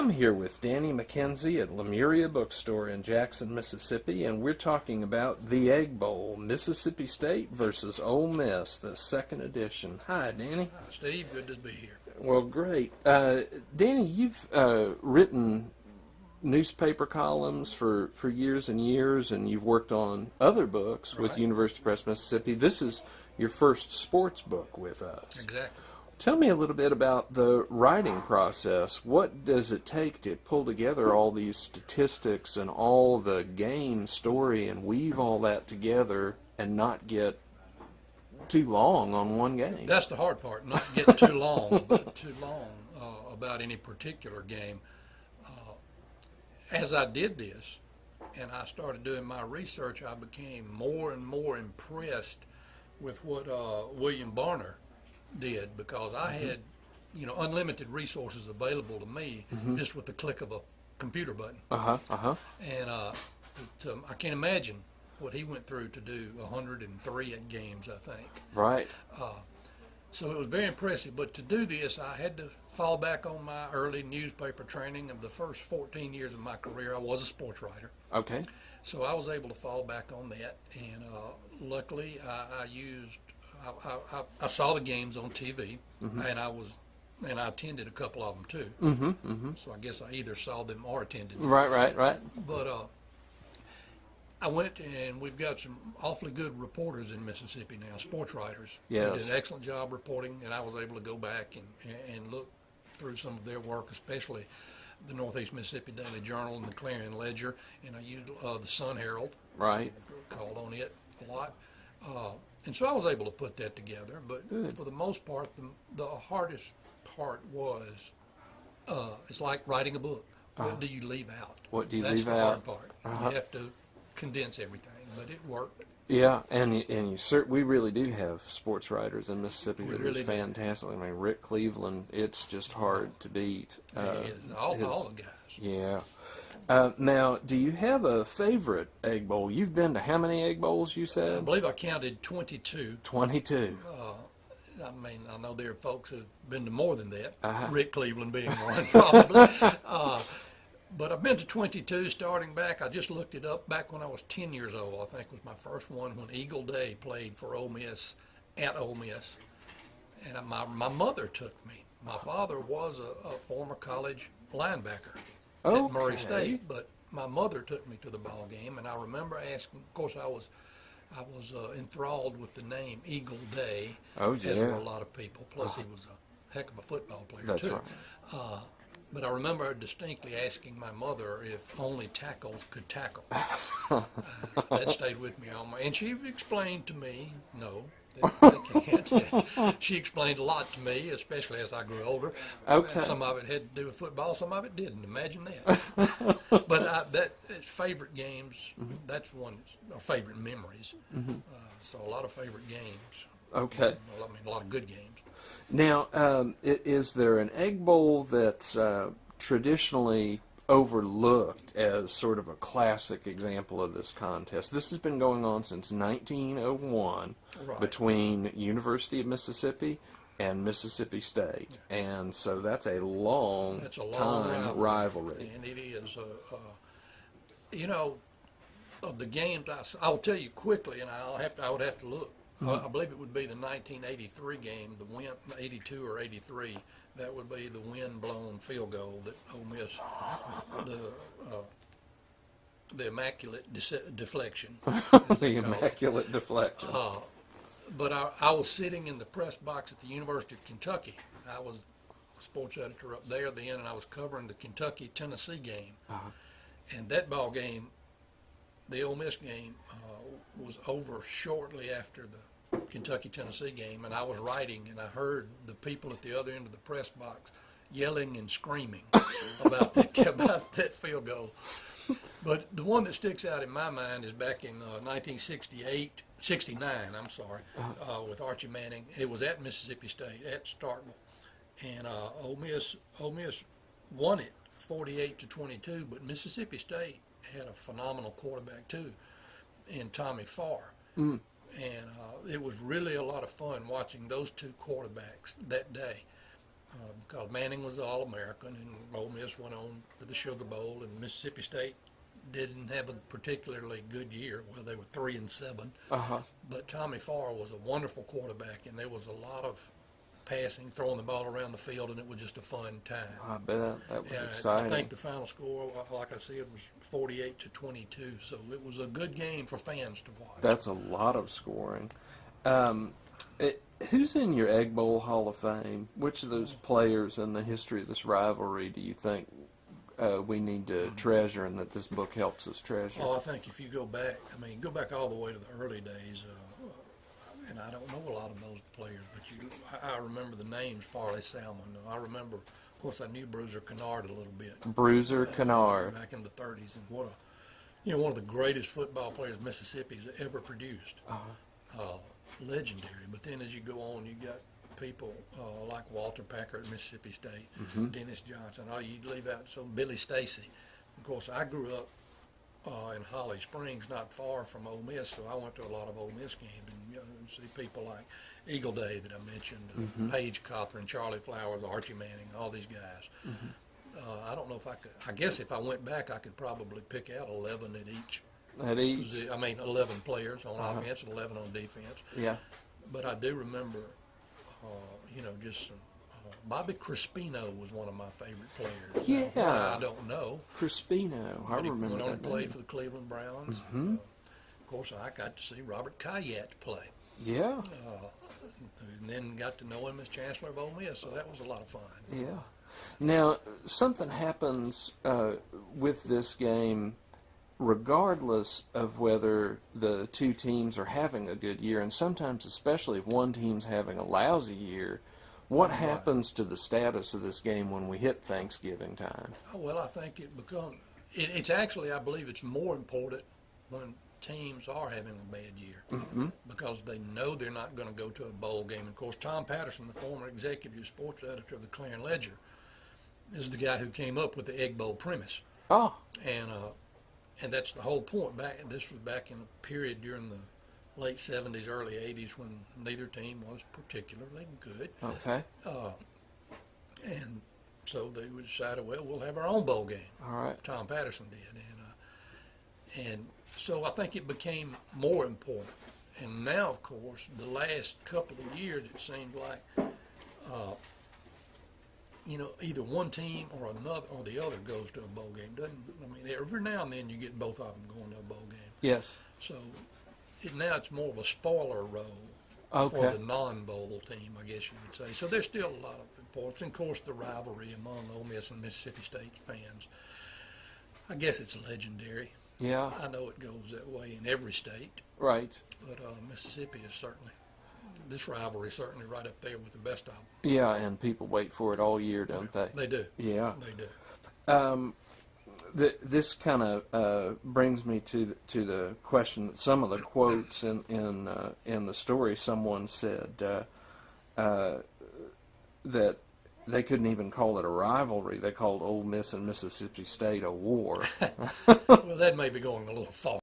I'm here with Danny McKenzie at Lemuria Bookstore in Jackson, Mississippi, and we're talking about the Egg Bowl, Mississippi State versus Ole Miss, the second edition. Hi, Danny. Hi, Steve. Good to be here. Well, great. Danny, you've written newspaper columns for years and years, and you've worked on other books with Right. University Press Mississippi. This is your first sports book with us. Exactly. Tell me a little bit about the writing process. What does it take to pull together all these statistics and all the game story and weave all that together and not get too long on one game? That's the hard part, not get too long, but too long about any particular game. As I did this and I started doing my research, I became more and more impressed with what William Barner did, because I had, unlimited resources available to me just with the click of a computer button. And I can't imagine what he went through to do 103 at games, I think. Right. So it was very impressive. But to do this, I had to fall back on my early newspaper training. Of the first 14 years of my career, I was a sports writer. Okay. So I was able to fall back on that. And luckily, I saw the games on TV, and I attended a couple of them too. So I guess I either saw them or attended them. Right. But I went, and we've got some awfully good reporters in Mississippi now, sports writers. Yes. They did an excellent job reporting, and I was able to go back and look through some of their work, especially the Northeast Mississippi Daily Journal and the Clarion Ledger, and I used the Sun Herald. Right. Called on it a lot. And so I was able to put that together, but Good. for the most part, the hardest part was, it's like writing a book. What do you leave out? What do you That's leave the out? hard part. You have to condense everything, but it worked. Yeah, and we really do have sports writers in Mississippi that really are do. fantastic. I mean, Rick Cleveland, it's just hard to beat. He is. All the guys. Yeah. Now, do you have a favorite Egg Bowl? You've been to how many Egg Bowls, you I said? believe I counted 22. 22. I mean, I know there are folks who've been to more than that, Uh-huh. Rick Cleveland being one, probably. But I've been to 22 starting back. I just looked it up back when I was 10 years old. I think was my first one when Eagle Day played for Ole Miss at Ole Miss. And my mother took me. My father was a former college linebacker at Murray Okay. State, but my mother took me to the ball game, and I remember asking. Of course, I was enthralled with the name Eagle Day, Oh, as were yeah. a lot of people. Plus, he was a heck of a football player That's too. right. But I remember distinctly asking my mother if only tackles could tackle. That stayed with me all my. And she explained to me, no, they can't. She explained a lot to me, especially as I grew older. Okay. Some of it had to do with football, some of it didn't. Imagine that. But favorite games, that's one, or favorite memories. So a lot of favorite games. Okay. I mean, a lot of good games. Now, is there an Egg Bowl that's traditionally overlooked as sort of a classic example of this contest? This has been going on since 1901 Right. between University of Mississippi and Mississippi State, and so that's a long That's a long time rivalry. And it is, of the games, I'll tell you quickly, and I would have to look. I believe it would be the 1983 game, the wind, 82 or 83. That would be the wind-blown field goal that Ole Miss, the immaculate deflection. The immaculate deflection. But I was sitting in the press box at the University of Kentucky. I was a sports editor up there then, and I was covering the Kentucky-Tennessee game. And that ball game, the Ole Miss game, was over shortly after the Kentucky-Tennessee game, and I was writing, and I heard the people at the other end of the press box yelling and screaming about that field goal. But the one that sticks out in my mind is back in 1969, I'm sorry, with Archie Manning. It was at Mississippi State, at Starkville, and Ole Miss won it 48-22, but Mississippi State had a phenomenal quarterback too, in Tommy Farr. And it was really a lot of fun watching those two quarterbacks that day. because Manning was the All-American, and Ole Miss went on to the Sugar Bowl, and Mississippi State didn't have a particularly good year. Well, they were 3-7. But Tommy Farr was a wonderful quarterback, and there was a lot of passing, throwing the ball around the field, and it was just a fun time. I bet that was And exciting. I think the final score, like I said, was 48-22. So it was a good game for fans to watch. That's a lot of scoring. Who's in your Egg Bowl Hall of Fame? Which of those players in the history of this rivalry do you think we need to treasure, and that this book helps us treasure? Oh, I think if you go back, go back all the way to the early days, and I don't know a lot of those players, but I remember the names, Farley Salmon. I remember, of course, I knew Bruiser Kennard a little bit. Bruiser Kennard. Back in the 30s, and what one of the greatest football players Mississippi has ever produced. Legendary. But then as you go on, you got people like Walter Packer at Mississippi State, Dennis Johnson. You leave out Billy Stacy. Of course, I grew up in Holly Springs, not far from Ole Miss, so I went to a lot of Ole Miss games, and see people like Eagle Day that I mentioned, Paige Cothran, and Charlie Flowers, Archie Manning, all these guys. I don't know if I could. I guess if I went back, I could probably pick out 11 at each. 11 players on offense and 11 on defense. Yeah. But I do remember, just Bobby Crispino was one of my favorite players. Yeah. Now, I don't know. Crispino. I remember went on and that played name. for the Cleveland Browns. Of course, I got to see Robert Kayat play. Yeah. And then got to know him as Chancellor of Ole Miss, so that was a lot of fun. Yeah. Now, something happens with this game regardless of whether the two teams are having a good year, and sometimes especially if one team's having a lousy year. What happens to the status of this game when we hit Thanksgiving time? Well, I think it's actually, I believe it's more important when teams are having a bad year because they know they're not going to go to a bowl game. Of course, Tom Patterson, the former executive sports editor of the Clarion Ledger, is the guy who came up with the Egg Bowl premise. Oh. And that's the whole point. This was back in a period during the late 70s, early 80s when neither team was particularly good. Okay. And so they decided, well, we'll have our own bowl game. All right. Tom Patterson did. And so I think it became more important. And now, of course, the last couple of years, it seemed like, either one team or another or the other goes to a bowl game. Every now and then you get both of them going to a bowl game. Yes. So now it's more of a spoiler role for the non-bowl team, I guess you would say. So there's still a lot of importance. And, of course, the rivalry among Ole Miss and Mississippi State fans, I guess it's legendary. Yeah. I know it goes that way in every state. Right. But Mississippi is certainly, this rivalry is certainly right up there with the best of them. Yeah, and people wait for it all year, don't they? They do. Yeah. They do. This kind of brings me to the question that some of the quotes in the story. Someone said that they couldn't even call it a rivalry. They called Ole Miss and Mississippi State a war. Well, that may be going a little far.